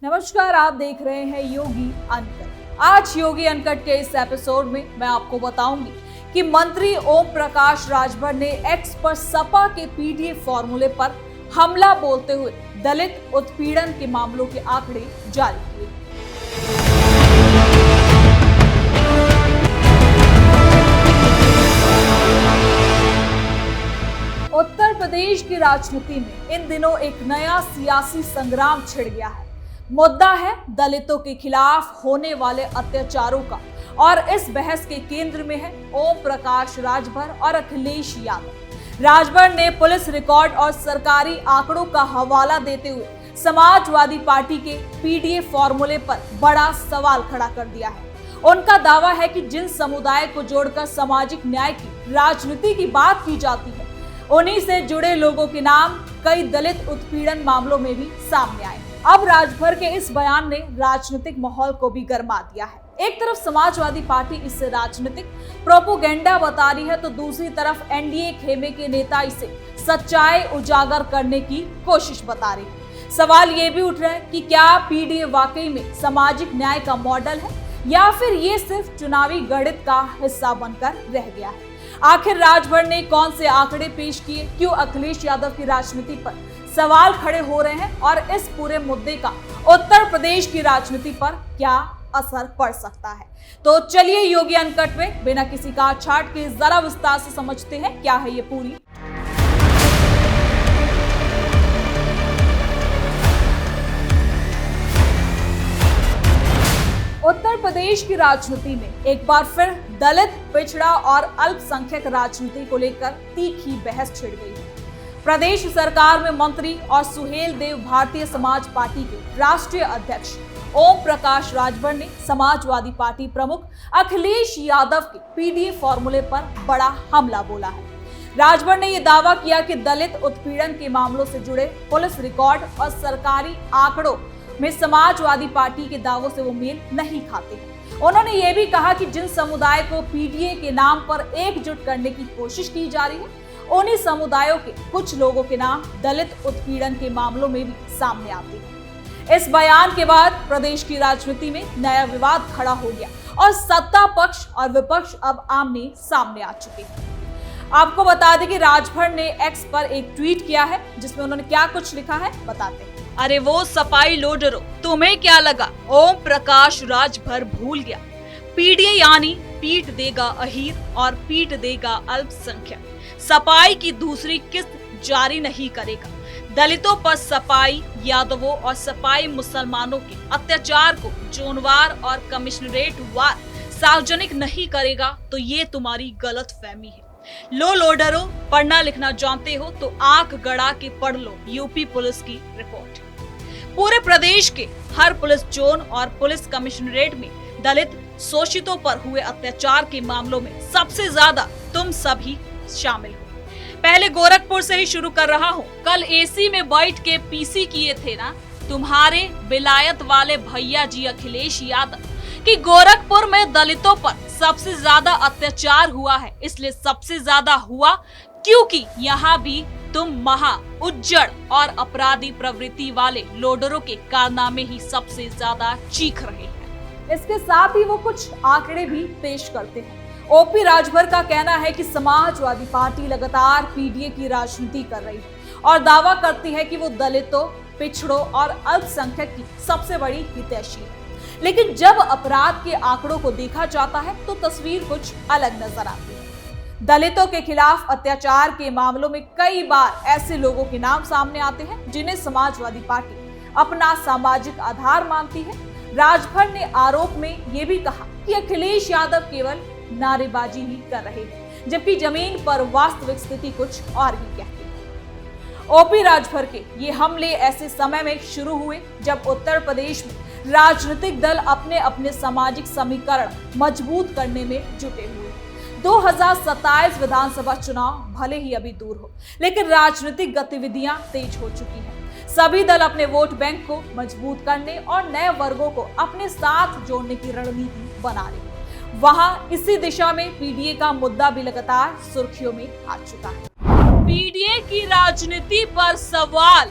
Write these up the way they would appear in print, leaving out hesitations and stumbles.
नमस्कार, आप देख रहे हैं योगी अनकट। आज योगी अनकट के इस एपिसोड में मैं आपको बताऊंगी कि मंत्री ओम प्रकाश राजभर ने एक्स पर सपा के पीडीए फॉर्मूले पर हमला बोलते हुए दलित उत्पीड़न के मामलों के आंकड़े जारी किए। उत्तर प्रदेश की राजनीति में इन दिनों एक नया सियासी संग्राम छिड़ गया है। मुद्दा है दलितों के खिलाफ होने वाले अत्याचारों का और इस बहस के केंद्र में है ओम प्रकाश राजभर और अखिलेश यादव। राजभर ने पुलिस रिकॉर्ड और सरकारी आंकड़ों का हवाला देते हुए समाजवादी पार्टी के पीडीए फॉर्मूले पर बड़ा सवाल खड़ा कर दिया है। उनका दावा है कि जिन समुदाय को जोड़कर सामाजिक न्याय की राजनीति की बात की जाती है, उन्हीं से जुड़े लोगों के नाम कई दलित उत्पीड़न मामलों में भी सामने आए। अब राजभर के इस बयान ने राजनीतिक माहौल को भी गरमा दिया है। एक तरफ समाजवादी पार्टी इसे राजनीतिक प्रोपोगेंडा बता रही है, तो दूसरी तरफ एनडीए खेमे के नेता इसे सच्चाई उजागर करने की कोशिश बता रहे हैं। सवाल ये भी उठ रहा है कि क्या पीडीए वाकई में सामाजिक न्याय का मॉडल है या फिर ये सिर्फ चुनावी गणित का हिस्सा बनकर रह गया है। आखिर राजभर ने कौन से आंकड़े पेश किए, क्यों अखिलेश यादव की राजनीति पर सवाल खड़े हो रहे हैं और इस पूरे मुद्दे का उत्तर प्रदेश की राजनीति पर क्या असर पड़ सकता है। तो चलिए योगी अनकट में बिना किसी काट छाट के जरा विस्तार से समझते हैं क्या है ये पूरी। उत्तर प्रदेश की राजनीति में एक बार फिर दलित, पिछड़ा और अल्पसंख्यक राजनीति को लेकर तीखी बहस छिड़ गई है। प्रदेश सरकार में मंत्री और सुहेल देव भारतीय समाज पार्टी के राष्ट्रीय अध्यक्ष ओम प्रकाश राजभर ने समाजवादी पार्टी प्रमुख अखिलेश यादव के पीडीए फॉर्मूले पर बड़ा हमला बोला है। राजभर ने यह दावा किया कि दलित उत्पीड़न के मामलों से जुड़े पुलिस रिकॉर्ड और सरकारी आंकड़ों में समाजवादी पार्टी के दावों से वो मेल नहीं खाते हैं। उन्होंने ये भी कहा कि जिन समुदाय को पीडीए के नाम पर एकजुट करने की कोशिश की जा रही है, उन्हीं समुदायों के कुछ लोगों के नाम दलित उत्पीड़न के मामलों में भी सामने आते हैं। इस बयान के बाद प्रदेश की राजनीति में नया विवाद खड़ा हो गया और सत्ता पक्ष और विपक्ष अब आमने सामने आ चुके हैं। आपको बता दें कि राजभर ने एक्स पर एक ट्वीट किया है, जिसमें उन्होंने क्या कुछ लिखा है बताते हैं। अरे वो सफाई लोडरो, तुम्हें क्या लगा ओम प्रकाश राजभर भूल गया। पीडीए यानी पीट देगा अहीर और पीट देगा अल्पसंख्यक। सफाई की दूसरी किस्त जारी नहीं करेगा। दलितों पर सफाई, यादवों और सफाई मुसलमानों के अत्याचार को जोनवार और कमिश्नरेट वार सार्वजनिक नहीं करेगा, तो ये तुम्हारी गलत फहमी है। लो लोडरो, पढ़ना लिखना जानते हो तो आंख गड़ा के पढ़ लो यूपी पुलिस की रिपोर्ट। पूरे प्रदेश के हर पुलिस जोन और पुलिस कमिश्नरेट में दलित शोषितों पर हुए अत्याचार के मामलों में सबसे ज्यादा तुम सभी शामिल हो। पहले गोरखपुर से ही शुरू कर रहा हूँ। कल एसी में बैठ के पीसी किए थे ना तुम्हारे विलायत वाले भैया जी अखिलेश यादव कि गोरखपुर में दलितों पर सबसे ज्यादा अत्याचार हुआ है। इसलिए सबसे ज्यादा हुआ क्योंकि यहाँ भी तुम महा उज्जड़ और अपराधी प्रवृत्ति वाले लोडरों के कारनामे ही सबसे ज्यादा चीख रहे हैं। इसके साथ ही वो कुछ आंकड़े भी पेश करते हैं। ओपी राजभर का कहना है कि समाजवादी पार्टी लगातार पीडीए की राजनीति कर रही है और दावा करती है कि वो दलितों, पिछड़ों और अल्पसंख्यक की सबसे बड़ी हितैषी है। लेकिन जब अपराध के आंकड़ों को देखा जाता है तो तस्वीर कुछ अलग नजर आती है। दलितों के खिलाफ अत्याचार के मामलों में कई बार ऐसे लोगों के नाम सामने आते हैं जिन्हें समाजवादी पार्टी अपना सामाजिक आधार मानती है। राजभर ने आरोप में ये भी कहा कि अखिलेश यादव केवल नारेबाजी ही कर रहे हैं, जबकि जमीन पर वास्तविक स्थिति कुछ और ही कहती है। ओपी राजभर के ये हमले ऐसे समय में शुरू हुए जब उत्तर प्रदेश में राजनीतिक दल अपने अपने सामाजिक समीकरण मजबूत करने में जुटे हुए। 2027 विधानसभा चुनाव भले ही अभी दूर हो, लेकिन राजनीतिक गतिविधियां तेज हो चुकी हैं। सभी दल अपने वोट बैंक को मजबूत करने और नए वर्गों को अपने साथ जोड़ने की रणनीति बना रहे हैं। वहां इसी दिशा में पीडीए का मुद्दा भी लगातार सुर्खियों में आ चुका है। पीडीए की राजनीति पर सवाल,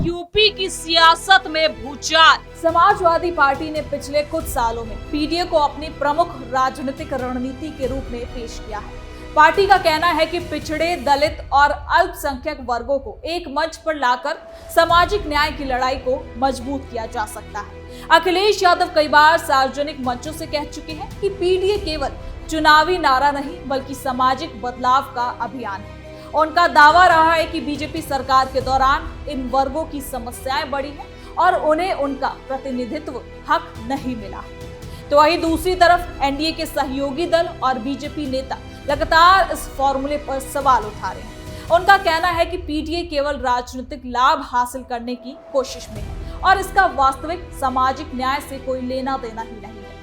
यूपी की सियासत में भूचाल। समाजवादी पार्टी ने पिछले कुछ सालों में पीडीए को अपनी प्रमुख राजनीतिक रणनीति के रूप में पेश किया है। पार्टी का कहना है कि पिछड़े, दलित और अल्पसंख्यक वर्गों को एक मंच पर लाकर सामाजिक न्याय की लड़ाई को मजबूत किया जा सकता है। अखिलेश यादव कई बार सार्वजनिक मंचों से कह चुके हैं कि पीडीए केवल चुनावी नारा नहीं बल्कि सामाजिक बदलाव का अभियान है। उनका दावा रहा है कि बीजेपी सरकार के दौरान इन वर्गों की समस्याएं बढ़ी हैं और उन्हें उनका प्रतिनिधित्व हक नहीं मिला है। तो वहीं दूसरी तरफ एनडीए के सहयोगी दल और बीजेपी नेता लगातार इस फॉर्मूले पर सवाल उठा रहे हैं। उनका कहना है कि पीडीए केवल राजनीतिक लाभ हासिल करने की कोशिश में है और इसका वास्तविक सामाजिक न्याय से कोई लेना देना ही नहीं है।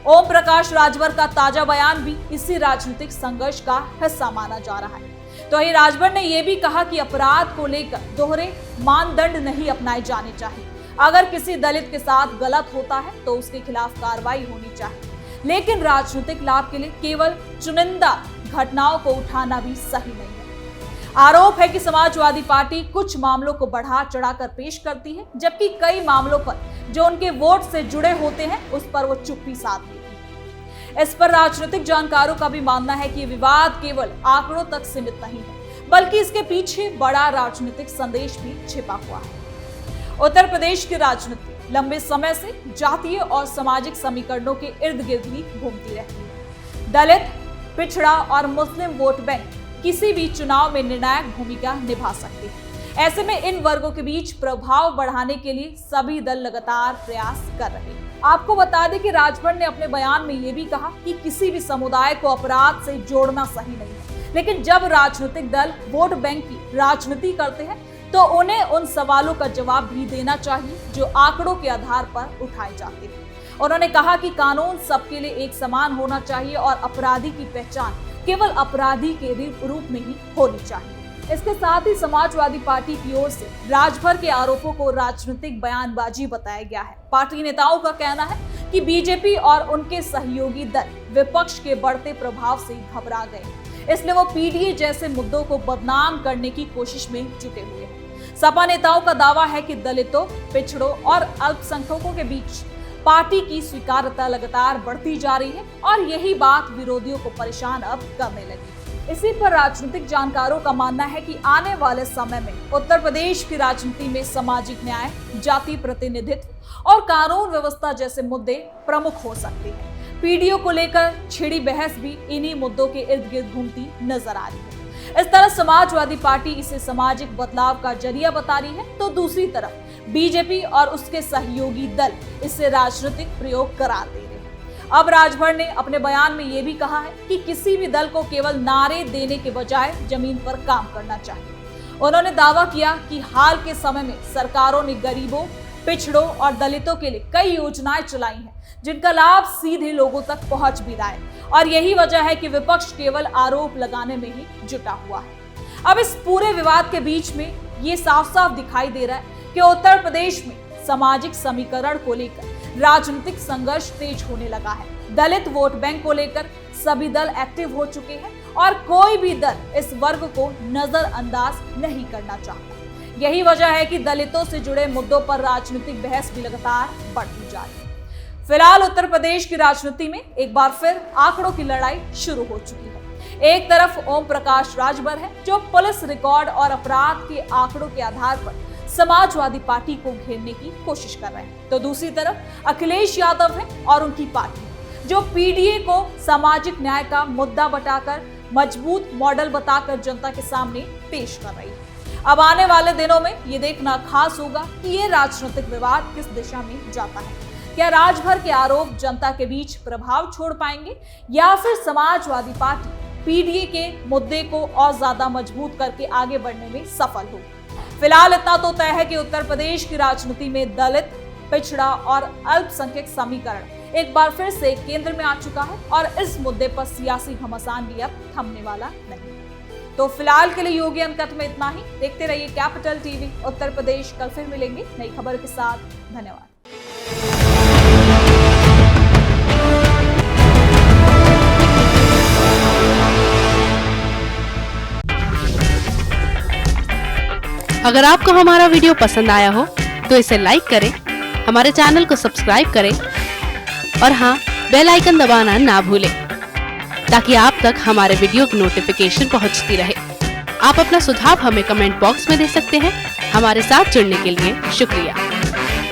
ओम प्रकाश राजभर का ताजा बयान भी इसी राजनीतिक संघर्ष का हिस्सा माना जा रहा है। तो वहीं राजभर ने यह भी कहा कि अपराध को लेकर दोहरे मानदंड नहीं अपनाए जाने चाहिए। अगर किसी दलित के साथ गलत होता है तो उसके खिलाफ कार्रवाई होनी चाहिए, लेकिन राजनीतिक लाभ के लिए केवल चुनिंदा घटनाओं को उठाना भी सही नहीं है। आरोप है कि समाजवादी पार्टी कुछ मामलों को बढ़ा चढ़ाकर पेश करती है, जबकि कई मामलों पर जो उनके वोट से जुड़े होते हैं उस पर वो चुप्पी साध लेती है। इस पर राजनीतिक जानकारों का भी मानना है कि विवाद केवल आंकड़ों तक सीमित नहीं है, बल्कि इसके पीछे बड़ा राजनीतिक संदेश भी छिपा हुआ है। उत्तर प्रदेश की राजनीति लंबे समय से जातीय और सामाजिक समीकरणों के इर्द गिर्द ही घूमती रहती है। दलित, पिछड़ा और मुस्लिम वोट बैंक किसी भी चुनाव में निर्णायक भूमिका निभा सकते हैं। ऐसे में इन वर्गों के बीच प्रभाव बढ़ाने के लिए सभी दल लगातार प्रयास कर रहे हैं। आपको बता दें कि राजभर ने अपने बयान में ये भी कहा कि किसी भी समुदाय को अपराध से जोड़ना सही नहीं है, लेकिन जब राजनीतिक दल वोट बैंक की राजनीति करते हैं तो उन्हें उन सवालों का जवाब भी देना चाहिए जो आंकड़ों के आधार पर उठाए जाते हैं। उन्होंने कहा कि कानून सबके लिए एक समान होना चाहिए और अपराधी की पहचान केवल अपराधी के रूप में ही होनी चाहिए। इसके साथ ही समाजवादी पार्टी की ओर से राजभर के आरोपों को राजनीतिक बयानबाजी बताया गया है। पार्टी नेताओं का कहना है कि बीजेपी और उनके सहयोगी दल विपक्ष के बढ़ते प्रभाव से घबरा गए, इसलिए वो पीडीए जैसे मुद्दों को बदनाम करने की कोशिश में जुटे हुए हैं। सपा नेताओं का दावा है कि दलितों, पिछड़ों और अल्पसंख्यकों के बीच पार्टी की स्वीकार्यता लगातार बढ़ती जा रही है और यही बात विरोधियों को परेशान अब करने लगी। इसी पर राजनीतिक जानकारों का मानना है कि आने वाले समय में उत्तर प्रदेश की राजनीति में सामाजिक न्याय, जाति प्रतिनिधित्व और कानून व्यवस्था जैसे मुद्दे प्रमुख हो सकते हैं। पीडीए को लेकर छिड़ी बहस भी इन्हीं मुद्दों के इर्द गिर्द घूमती नजर आ रही है। इस तरह समाजवादी पार्टी इसे सामाजिक बदलाव का जरिया बता रही है, तो दूसरी तरफ बीजेपी और उसके सहयोगी दल इसे राजनीतिक प्रयोग करार दे रहे हैं। अब राजभर ने अपने बयान में यह भी कहा है कि किसी भी दल को केवल नारे देने के बजाय जमीन पर काम करना चाहिए। उन्होंने दावा किया कि हाल के समय में सरकारों ने गरीबों, पिछड़ों और दलितों के लिए कई योजनाएं चलाई हैं, जिनका लाभ सीधे लोगों तक पहुंच भी रहा है और यही वजह है कि विपक्ष केवल आरोप लगाने में ही जुटा हुआ है। अब इस पूरे विवाद के बीच में ये साफ साफ दिखाई दे रहा है कि उत्तर प्रदेश में सामाजिक समीकरण को लेकर राजनीतिक संघर्ष तेज होने लगा है। दलित वोट बैंक को लेकर सभी दल एक्टिव हो चुके हैं और कोई भी दल इस वर्ग को नजरअंदाज नहीं करना चाहता। यही वजह है कि दलितों से जुड़े मुद्दों पर राजनीतिक बहस भी लगातार बढ़ती जा रही है। फिलहाल उत्तर प्रदेश की राजनीति में एक बार फिर आंकड़ों की लड़ाई शुरू हो चुकी है। एक तरफ ओम प्रकाश राजभर है जो पुलिस रिकॉर्ड और अपराध के आंकड़ों के आधार पर समाजवादी पार्टी को घेरने की कोशिश कर रहे हैं, तो दूसरी तरफ अखिलेश यादव है और उनकी पार्टी जो पीडीए को सामाजिक न्याय का मुद्दा बताकर मजबूत मॉडल बताकर जनता के सामने पेश कर रही है। अब आने वाले दिनों में ये देखना खास होगा कि ये राजनीतिक विवाद किस दिशा में जाता है। क्या राजभर के आरोप जनता के बीच प्रभाव छोड़ पाएंगे या फिर समाजवादी पार्टी पीडीए के मुद्दे को और ज्यादा मजबूत करके आगे बढ़ने में सफल होगी। फिलहाल इतना तो तय है कि उत्तर प्रदेश की राजनीति में दलित, पिछड़ा और अल्पसंख्यक समीकरण एक बार फिर से केंद्र में आ चुका है और इस मुद्दे पर सियासी घमासान भी अब थमने वाला नहीं। तो फिलहाल के लिए योगी अनकट में इतना ही। देखते रहिए कैपिटल टीवी उत्तर प्रदेश। कल फिर मिलेंगे नई खबर के साथ। धन्यवाद। अगर आपको हमारा वीडियो पसंद आया हो तो इसे लाइक करें, हमारे चैनल को सब्सक्राइब करें और हाँ, बेल आइकन दबाना ना भूलें ताकि आप तक हमारे वीडियो की नोटिफिकेशन पहुंचती रहे। आप अपना सुझाव हमें कमेंट बॉक्स में दे सकते हैं। हमारे साथ जुड़ने के लिए शुक्रिया।